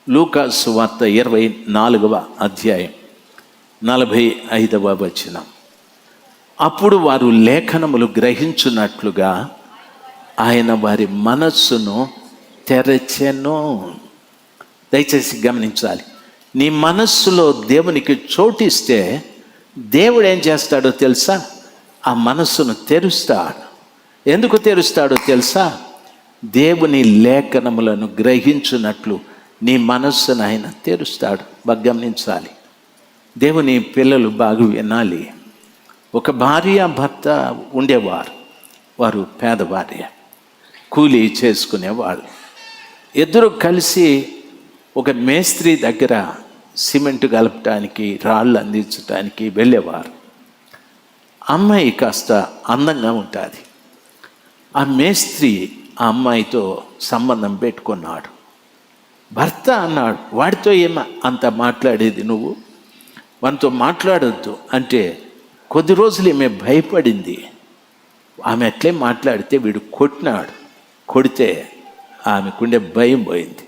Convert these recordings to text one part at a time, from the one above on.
లూకా సువార్త 24వ అధ్యాయం 45వ వచనం. అప్పుడు వారు లేఖనములు గ్రహించున్నట్లుగా ఆయన వారి మనస్సును తెరచెను. దయచేసి గమనించాలి. నీ మనస్సులో దేవునికి చోటిస్తే దేవుడు ఏం చేస్తాడో తెలుసా? ఆ మనస్సును తెరుస్తాడు. ఎందుకు తెరుస్తాడో తెలుసా? దేవుని లేఖనములను గ్రహించున్నట్లు నీ మనస్సును ఆయన తెరుస్తాడు. బాగా గమనించాలి. దేవుని పిల్లలు బాగా వినాలి. ఒక భార్య భర్త ఉండేవారు. వారు పేద భార్య, కూలీ చేసుకునేవాళ్ళు. ఇద్దరు కలిసి ఒక మేస్త్రి దగ్గర సిమెంట్ కలపటానికి, రాళ్ళు అందించడానికి వెళ్ళేవారు. అమ్మాయి కాస్త అందంగా ఉంటుంది. ఆ మేస్త్రి ఆ అమ్మాయితో సంబంధం పెట్టుకున్నాడు. భర్త అన్నాడు, వాడితో ఏమో అంత మాట్లాడేది నువ్వు, వానితో మాట్లాడొద్దు అంటే కొద్ది రోజులు ఈమె భయపడింది. ఆమె అట్లే మాట్లాడితే వీడు కొట్టినాడు. కొడితే ఆమెకుండే భయం పోయింది.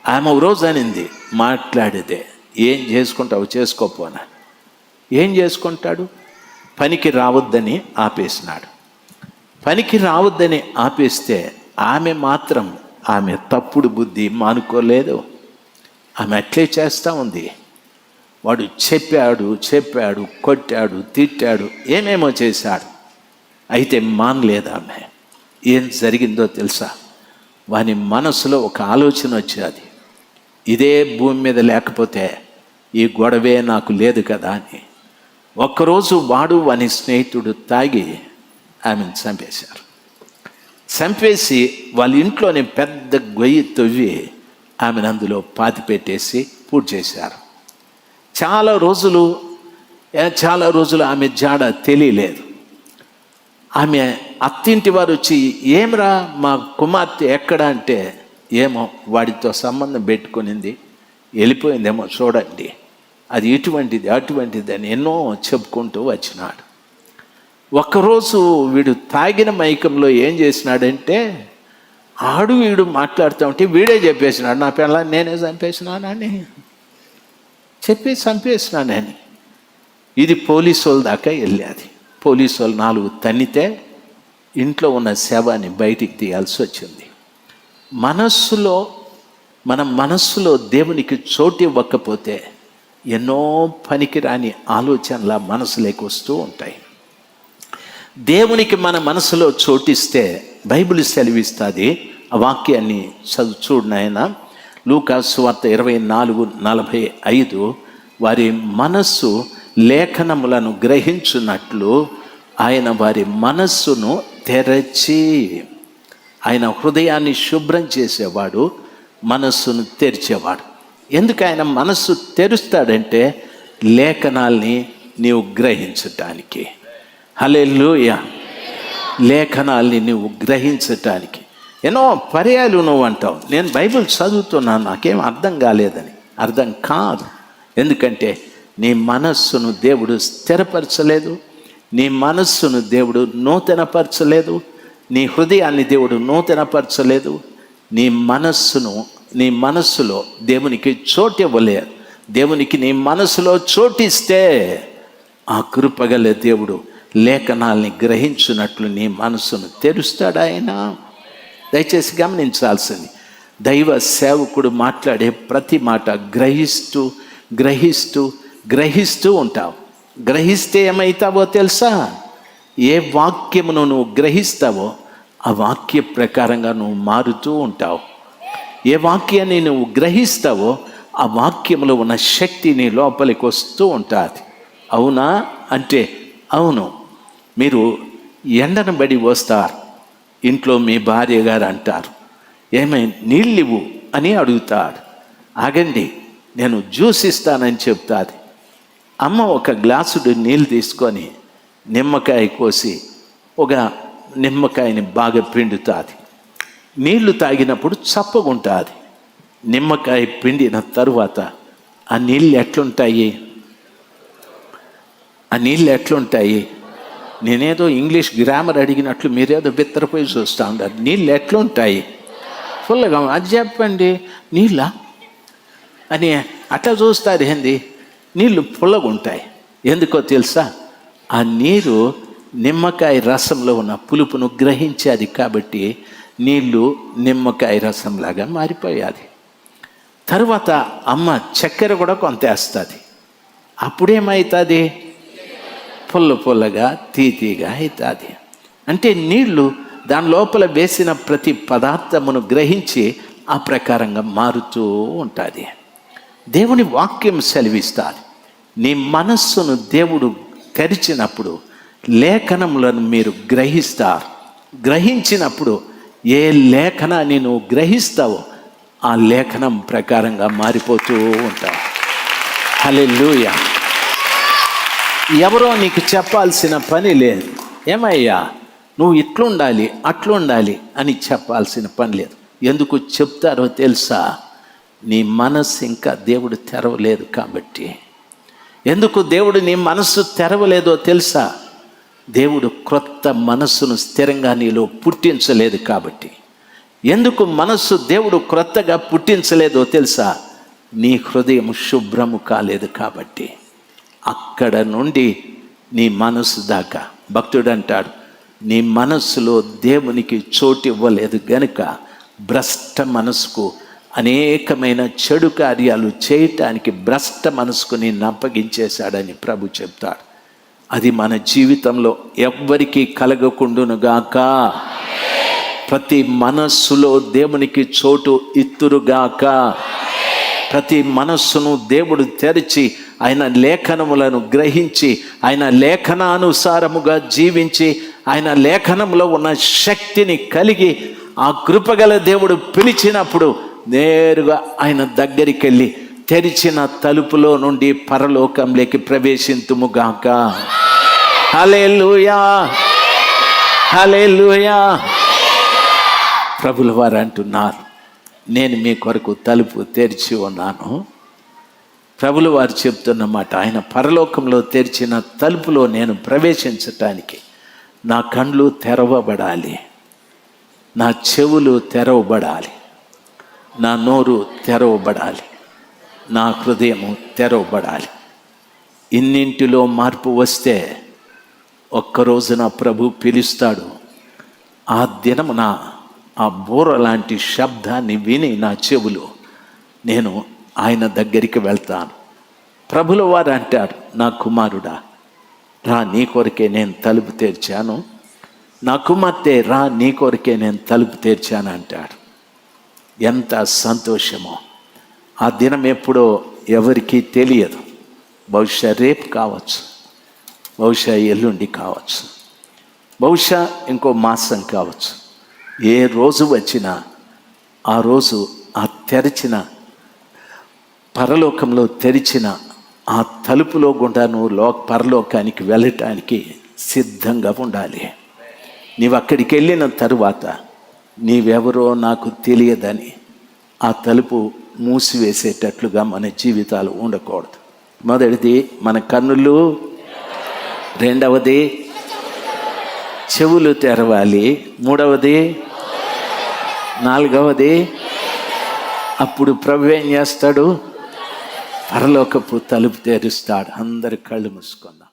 ఆమె ఒక రోజు అనింది, మాట్లాడేదే ఏం చేసుకుంటావు చేసుకోపోనా. ఏం చేసుకుంటాడు? పనికి రావద్దని ఆపేసినాడు. పనికి రావద్దని ఆపేస్తే ఆమె మాత్రం ఆమె తప్పుడు బుద్ధి మానుకోలేదు. ఆమె అట్లే చేస్తూ ఉంది. వాడు చెప్పాడు, కొట్టాడు, తిట్టాడు, ఏమేమో చేశాడు. అయితే మానలేదు ఆమె. ఏం జరిగిందో తెలుసా? వాని మనసులో ఒక ఆలోచన వచ్చేది, ఇదే భూమి మీద లేకపోతే ఈ గొడవే నాకు లేదు కదా అని. ఒక్కరోజు వాడు వాని స్నేహితుడు తాగి ఆమెను చంపేశారు. చంపేసి వాళ్ళ ఇంట్లోనే పెద్ద గొయ్యి తవ్వి ఆమెను అందులో పాతి పెట్టేసి పూజ చేశారు. చాలా రోజులు ఆమె జాడ తెలియలేదు. ఆమె అత్తింటి వారు వచ్చి, ఏమరా మా కుమార్తె ఎక్కడ అంటే, ఏమో వాడితో సంబంధం పెట్టుకునింది, వెళ్ళిపోయిందేమో చూడండి, అది ఇటువంటిది అటువంటిది అని ఎన్నో చెప్పుకుంటూ వచ్చినాడు. ఒక్కరోజు వీడు తాగిన మైకంలో ఏం చేసినాడంటే, వీడు మాట్లాడుతూ ఉంటే వీడే చెప్పేసినాడు, నా పిల్లల్ని నేనే చంపేసినానని చెప్పి చంపేసినానని. ఇది పోలీసు వాళ్ళ దాకా వెళ్ళేది. పోలీసు వాళ్ళు 4 తన్నితే ఇంట్లో ఉన్న శవాన్ని బయటికి తీయాల్సి వచ్చింది. మన మనస్సులో దేవునికి చోటు ఇవ్వకపోతే ఎన్నో పనికిరాని ఆలోచనల మనసులోకి వస్తూ ఉంటాయి. దేవునికి మన మనసులో చోటిస్తే బైబిల్ సెలవిస్తుంది. ఆ వాక్యాన్ని చూడు నాయన. లూకా సువార్త 24:45. వారి మనస్సు లేఖనములను గ్రహించున్నట్లు ఆయన వారి మనస్సును తెరచి, ఆయన హృదయాన్ని శుభ్రం చేసేవాడు, మనస్సును తెరిచేవాడు. ఎందుకు ఆయన మనస్సు తెరుస్తాడంటే లేఖనాల్ని నీవు గ్రహించటానికి. హల్లెలూయా. లేఖనాల్ని నువ్వు గ్రహించటానికి. ఎన్నో పర్యాలు నువ్వు అంటావు, నేను బైబిల్ చదువుతున్నాను, నాకేం అర్థం కాలేదని. అర్థం కాదు. ఎందుకంటే నీ మనస్సును దేవుడు స్థిరపరచలేదు, నీ మనస్సును దేవుడు నూతనపరచలేదు, నీ హృదయాన్ని దేవుడు నూతనపరచలేదు. నీ మనస్సులో దేవునికి చోటు ఇవ్వలేదు. దేవునికి నీ మనసులో చోటిస్తే ఆ కృపగల దేవుడు లేఖనాల్ని గ్రహించున్నట్లు నీ మనసును తెరుస్తాడు ఆయన. దయచేసి గమనించాల్సింది, దైవ సేవకుడు మాట్లాడే ప్రతి మాట గ్రహిస్తూ ఉంటావు. గ్రహిస్తే ఏమవుతావో తెలుసా? ఏ వాక్యమును నువ్వు గ్రహిస్తావో ఆ వాక్య ప్రకారంగా నువ్వు మారుతూ ఉంటావు. ఏ వాక్యాన్ని నువ్వు గ్రహిస్తావో ఆ వాక్యములో ఉన్న శక్తి నీ లోపలికి వస్తూ ఉంటుంది. అవునా అంటే అవును. మీరు ఎండను బడి వస్తారు, ఇంట్లో మీ భార్య గారు అంటారు, ఏమైనా నీళ్ళు ఇవ్వు అని అడుగుతాడు. ఆగండి, నేను జ్యూస్ ఇస్తానని చెప్తాది. అమ్మ ఒక గ్లాసుడు నీళ్ళు తీసుకొని నిమ్మకాయ కోసి ఒక నిమ్మకాయని బాగా పిండుతుంది. నీళ్లు తాగినప్పుడు చప్పగుంటుంది. నిమ్మకాయ పిండిన తరువాత ఆ నీళ్ళు ఎట్లుంటాయి? నేనేదో ఇంగ్లీష్ గ్రామర్ అడిగినట్లు మీరేదో బిత్తరపోయి చూస్తూ ఉంటారు. నీళ్ళు ఎట్లుంటాయి? ఫుల్గా. అది చెప్పండి. నీళ్ళ అని అట్లా చూస్తారు. ఏంది నీళ్ళు పుల్లగుంటాయి. ఎందుకో తెలుసా? ఆ నీరు నిమ్మకాయ రసంలో ఉన్న పులుపును గ్రహించేది కాబట్టి నీళ్ళు నిమ్మకాయ రసంలాగా మారిపోయాది. తర్వాత అమ్మ చక్కెర కూడా కొంత వేస్తుంది. అప్పుడేమవుతుంది? పుల్ల పుల్లగా తీతీగా అవుతుంది. అంటే నీళ్లు దాని లోపల వేసిన ప్రతి పదార్థమును గ్రహించి ఆ ప్రకారంగా మారుతూ ఉంటుంది. దేవుని వాక్యం సెలవిస్తుంది, నీ మనస్సును దేవుడు తెరిచినప్పుడు లేఖనములను మీరు గ్రహిస్తారు. గ్రహించినప్పుడు ఏ లేఖనాన్ని నువ్వు గ్రహిస్తావో ఆ లేఖనం ప్రకారంగా మారిపోతూ ఉంటావు. హల్లెలూయా. ఎవరో నీకు చెప్పాల్సిన పని లేదు. ఏమయ్యా నువ్వు ఇట్లుండాలి అట్లుండాలి అని చెప్పాల్సిన పని లేదు. ఎందుకు చెప్తారో తెలుసా? నీ మనస్సు ఇంకా దేవుడు తెరవలేదు కాబట్టి. ఎందుకు దేవుడు నీ మనస్సు తెరవలేదో తెలుసా? దేవుడు క్రొత్త మనస్సును స్థిరంగా నీలో పుట్టించలేదు కాబట్టి. ఎందుకు మనస్సు దేవుడు క్రొత్తగా పుట్టించలేదో తెలుసా? నీ హృదయం శుభ్రము కాలేదు కాబట్టి. అక్కడ నుండి నీ మనస్సు దాకా భక్తుడు అంటాడు, నీ మనస్సులో దేవునికి చోటు ఇవ్వలేదు గనుక భ్రష్ట మనసుకు అనేకమైన చెడు కార్యాలు చేయటానికి భ్రష్ట మనసుకు నిన్ను అప్పగించేశాడని ప్రభు చెప్తాడు. అది మన జీవితంలో ఎవ్వరికీ కలగకుండునుగాక. ప్రతి మనస్సులో దేవునికి చోటు ఇత్తురుగాక. ప్రతి మనస్సును దేవుడు తెరిచి ఆయన లేఖనములను గ్రహించి ఆయన లేఖనానుసారముగా జీవించి ఆయన లేఖనంలో ఉన్న శక్తిని కలిగి ఆ కృపగల దేవుడు పిలిచినప్పుడు నేరుగా ఆయన దగ్గరికి వెళ్ళి తెరిచిన తలుపులో నుండి పరలోకంలోకి ప్రవేశింతుముగాక. హల్లెలూయా, హల్లెలూయా. ప్రభుల వారు అంటున్నారు, నేను మీ కొరకు తలుపు తెరిచి ఉన్నాను. ప్రభుల వారు చెప్తున్నమాట, ఆయన పరలోకంలో తెరిచిన తలుపులో నేను ప్రవేశించటానికి నా కళ్ళు తెరవబడాలి, నా చెవులు తెరవబడాలి, నా నోరు తెరవబడాలి, నా హృదయము తెరవబడాలి. ఇన్నింటిలో మార్పు వస్తే ఒక్కరోజున ప్రభు పిలుస్తాడు. ఆ దినమున ఆ బోర లాంటి శబ్దాన్ని విని నా చెవులు నేను ఆయన దగ్గరికి వెళ్తాను. ప్రభుల వారు అంటాడు, నా కుమారుడా రా, నీ కొరకే నేను తలుపు తెరిచాను. నా కుమార్తె రా, నీ కొరకే నేను తలుపు తెరిచాను అంటాడు. ఎంత సంతోషమో! ఆ దినం ఎప్పుడో ఎవరికీ తెలియదు. బహుశా రేపు కావచ్చు, బహుశా ఎల్లుండి కావచ్చు, బహుశా ఇంకో మాసం కావచ్చు. ఏ రోజు వచ్చినా ఆ రోజు ఆ తెరిచిన పరలోకంలో తెరిచిన ఆ తలుపులో గుండా నువ్వు పరలోకానికి వెళ్ళటానికి సిద్ధంగా ఉండాలి. నీవు అక్కడికి వెళ్ళిన తరువాత నీవెవరో నాకు తెలియదని ఆ తలుపు మూసివేసేటట్లుగా మన జీవితాలు ఉండకూడదు. మొదటిది మన కన్నులు, రెండవది చెవులు తెరవాలి, మూడవది, నాలుగవది అప్పుడు ప్రభు ఏం చేస్తాడు? పరలోకపు తలుపు తెరుస్తాడు. అందరి కళ్ళు మూసుకుందాం.